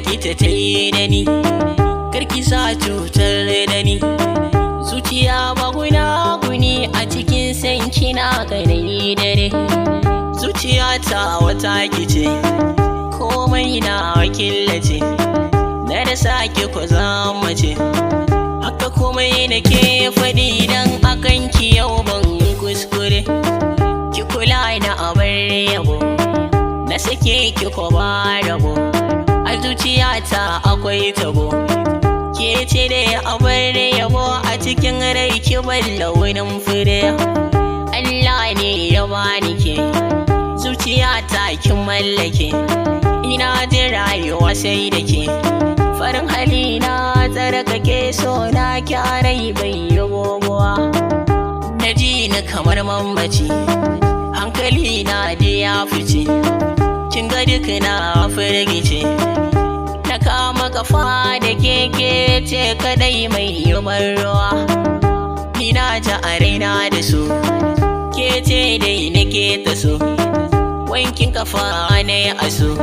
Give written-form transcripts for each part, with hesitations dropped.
likita ta yi da ni, karki sa cutar da ni. Zuciya ba guni a cikin sanki na ganai dare. Zuciya ta wata kice, komai na killace, na da sake ku zama ce. Haka komai nake faɗi dan akan ki yau ban kuskure. Ki kula da abar yabo, na sake ki ko ba rabo. A zuciyata akwai tabo, ke ce da abar yabo a cikin rai ki bar launin fure. Allah ne ya bani ke, zuciyata kin mallake, ina jin rayuwa sai da ke. Farin hali na tsarkake, so na kyarai bai yi gogowa. Na ji ni kamar mambaci, hankali na da ya fice, kin ga duk na firgice. Na kama kafa da keke ce kadai mai yi ruwa. Ina ta a raina da su, ke ce dai nake ta so. Wankin kafa ne a so,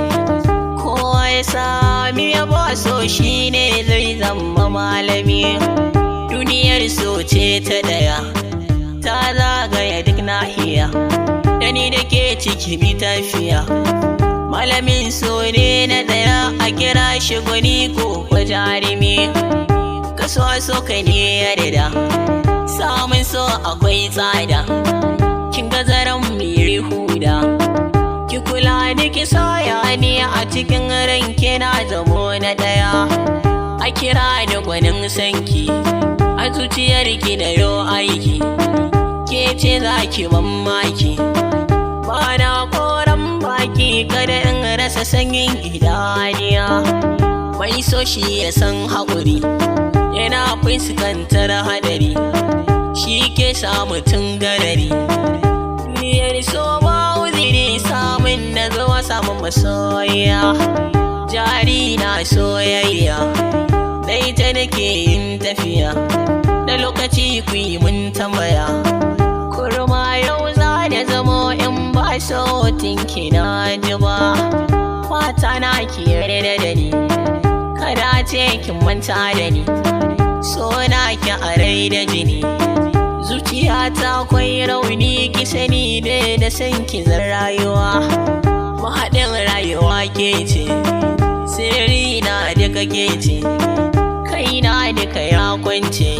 kowa ya sami yabo so shi ne zai zama malami. Duniyar so ce ta daya, ta zagaya duk nahiya, da ni da ke ciki bi tafiya. Malamin so ne na daya, a kira shi gwani ko jarumi. Kaso so ka ne ya dada, samun so akwai tsada, kin ga zaren mai huda. Ki kula da ki soya ne a cikin ranke, na zamo na daya. A kira da gwanin sanki, a zuciyar ki da yo aiki, ke ce za ki ban maki. Ba na koran baki kada in rasa sanyin idaniya. Mai so shi ya san haƙuri, yana fuskantar hadari, shi ke sa mutum garari. Duniyar so ba uziri, samun na zuwa samun masoya. Jari na soyayya, da ita nake yin tafiya, da lokaci ku yi mun tambaya. Kurma yau za da zamo in ba sautin ki na ji ba. Fata na ki yarda da ni, kada ce kin manta da ni, so na ki a rai da jini. Zuciyata kwai rauni, ki sani da san ki zan rayuwa. Mahaɗin rayuwa ke ce, sirri na duka ke ce, kaina duka ya kwance.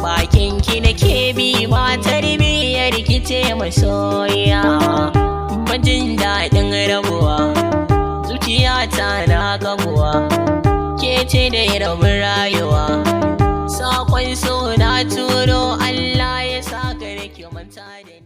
Bakin ki nake bi, ba tarbiyyar ki ce masoya. Bajin daɗin rabuwa, zuciyata na gabuwa, ke ce da rabin rayuwa. Sakon so na turo, Allah ya sa ki manta da ni.